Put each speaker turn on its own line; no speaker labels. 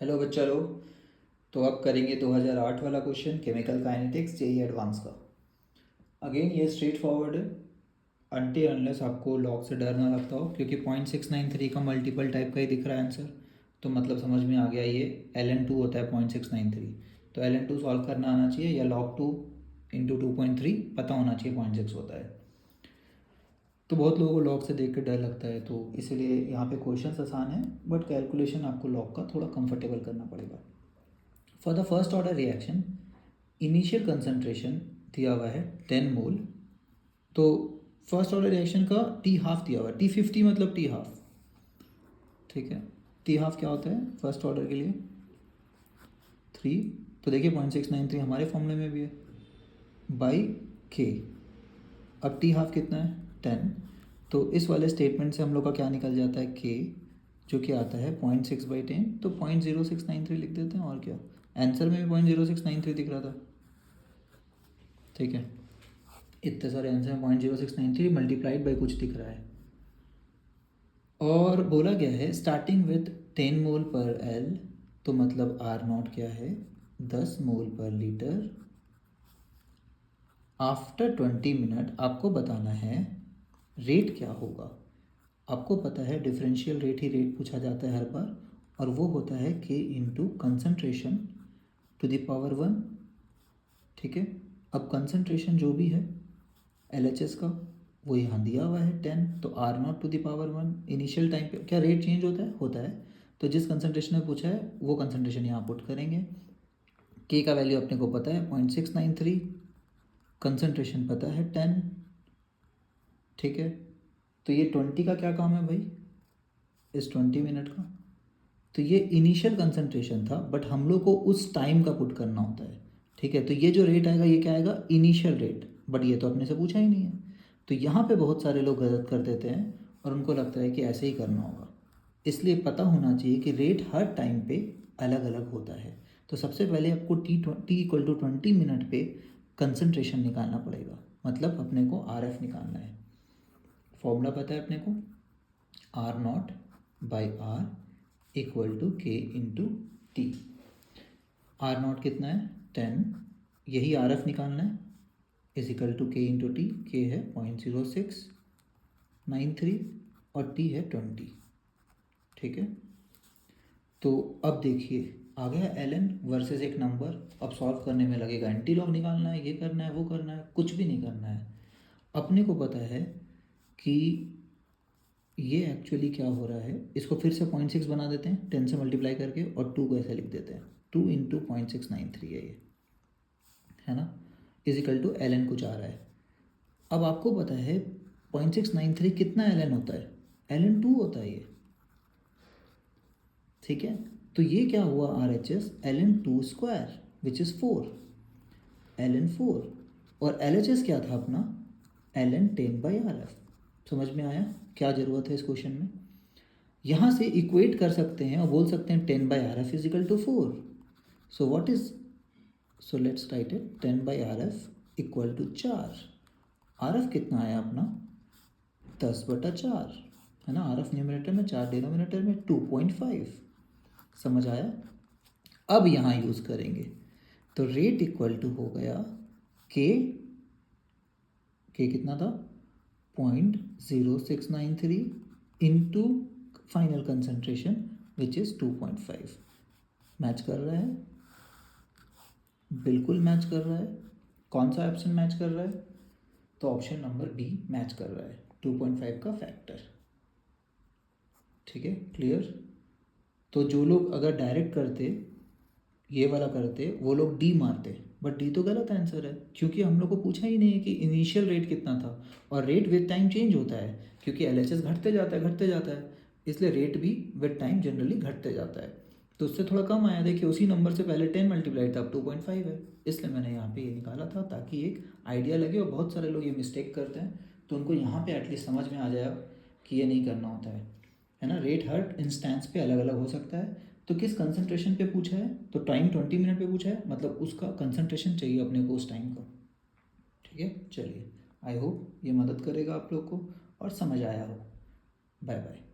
Hello बच्चा लोग। तो अब करेंगे 2008 वाला question chemical kinetics JEE advance का। अगेन ये स्ट्रेट फॉरवर्ड है अनटिल अनलेस आपको लॉग से डर ना लगता हो, क्योंकि 0.693 का मल्टीपल टाइप का ही दिख रहा है आंसर। तो मतलब समझ में आ गया ये ln2 होता है 0.693। तो ln2 सॉल्व करना आना चाहिए या log 2 इंटू 2.3 पता होना चाहिए 0.6 होता है। तो बहुत लोगों को लॉग से देख के डर लगता है, तो इसीलिए यहाँ पे क्वेश्चन आसान है बट कैलकुलेशन आपको लॉग का थोड़ा कंफर्टेबल करना पड़ेगा। For the first order reaction initial concentration दिया हुआ है 10 मोल। तो फर्स्ट ऑर्डर रिएक्शन का टी हाफ दिया हुआ है, T50 मतलब टी हाफ। ठीक है, टी हाफ क्या होता है फर्स्ट ऑर्डर के लिए 3। तो देखिए 0.693 हमारे फॉर्मूले में भी है बाई के। अब टी हाफ कितना है 10। तो इस वाले स्टेटमेंट से हम लोग का क्या निकल जाता है के, जो कि आता है 0.6/10। तो 0.0693 लिख देते हैं और क्या। आंसर में भी 0.0693 दिख रहा था। ठीक है, इतने सारे आंसर में 0.0693 मल्टीप्लाइड बाई कुछ दिख रहा है। और बोला गया है स्टार्टिंग विथ 10 मोल पर एल, तो मतलब आर नॉट क्या है 10 मोल पर लीटर। आफ्टर 20 मिनट आपको बताना है रेट क्या होगा। आपको पता है डिफरेंशियल रेट ही रेट पूछा जाता है हर बार, और वो होता है k into concentration to the power 1। ठीक है, अब कंसनट्रेशन जो भी है LHS का वो यहाँ दिया हुआ है 10। तो R not to the power 1 initial time पे क्या रेट चेंज होता है। तो जिस कंसनट्रेशन में पूछा है वो कंसनट्रेशन यहाँ पुट करेंगे। के का वैल्यू अपने को पता है 0.693, कंसनट्रेशन पता है 10। ठीक है, तो ये 20 का क्या काम है भाई इस 20 मिनट का। तो ये इनिशियल कंसंट्रेशन था बट हम लोग को उस टाइम का पुट करना होता है। ठीक है, तो ये जो रेट आएगा ये क्या आएगा इनिशियल रेट, बट ये तो अपने से पूछा ही नहीं है। तो यहाँ पे बहुत सारे लोग गलत कर देते हैं और उनको लगता है कि ऐसे ही करना होगा। इसलिए पता होना चाहिए कि रेट हर टाइम पे अलग अलग होता है। तो सबसे पहले आपको टी इक्वल टू 20 मिनट पे कंसंट्रेशन निकालना पड़ेगा, मतलब अपने को RF निकालना है। फॉर्मूला पता है अपने को R not by R equal to k into t. R not कितना है 10, यही RF निकालना है, is equal to k into t. K है 0.0693 और टी है 20। ठीक है, तो अब देखिए आ गया ln वर्सेस एक नंबर। अब सॉल्व करने में लगेगा एंटी लॉग निकालना है, ये करना है वो करना है, कुछ भी नहीं करना है। अपने को पता है कि ये एक्चुअली क्या हो रहा है, इसको फिर से 0.6 बना देते हैं 10 से मल्टीप्लाई करके, और 2 को ऐसे लिख देते हैं 2 इंटू 0.693 है ये, है ना, इजिकल टू ln कुछ आ रहा है। अब आपको पता है 0.693 कितना ln होता है, ln2 होता है ये। ठीक है, तो ये क्या हुआ RHS ln2 square which is 4, ln4। और LHS क्या था अपना ln10/RF। समझ में आया क्या ज़रूरत है इस क्वेश्चन में। यहाँ से इक्वेट कर सकते हैं और बोल सकते हैं 10/RF is equal to 4। So what is, so let's write it 10/RF equal to 4। RF कितना आया अपना 10/4, है ना। RF न्यूमरेटर में 4 डिनोमिनेटर में 2.5। समझ आया। अब यहाँ यूज़ करेंगे तो रेट इक्वल टू हो गया के कितना था 0.0693 into final concentration which is 2.5। Match कर रहा है, बिल्कुल मैच कर रहा है। कौन सा ऑप्शन मैच कर रहा है, तो ऑप्शन नंबर बी मैच कर रहा है 2.5 का फैक्टर। ठीक है, क्लियर। तो जो लोग अगर डायरेक्ट करते ये वाला करते वो लोग डी मारते, बट डी तो गलत आंसर है क्योंकि हम लोग को पूछा ही नहीं है कि इनिशियल रेट कितना था। और रेट विद टाइम चेंज होता है क्योंकि LHS घटते जाता है, इसलिए रेट भी विद टाइम जनरली घटते जाता है। तो उससे थोड़ा कम आया, देखिए उसी नंबर से पहले 10 मल्टीप्लाई था, अब 2.5 है, इसलिए मैंने यहाँ पे ये निकाला था ताकि एक आइडिया लगे। और बहुत सारे लोग ये मिस्टेक करते हैं तो उनको यहाँ पे एटलीस्ट समझ में आ जाए कि ये नहीं करना होता है ना। रेट हर इंस्टेंस पे अलग अलग हो सकता है। तो किस कंसंट्रेशन पे पूछा है, तो टाइम 20 मिनट पे पूछा है, मतलब उसका कंसंट्रेशन चाहिए अपने को उस टाइम का। ठीक है, चलिए आई होप ये मदद करेगा आप लोग को और समझ आया हो। Bye bye.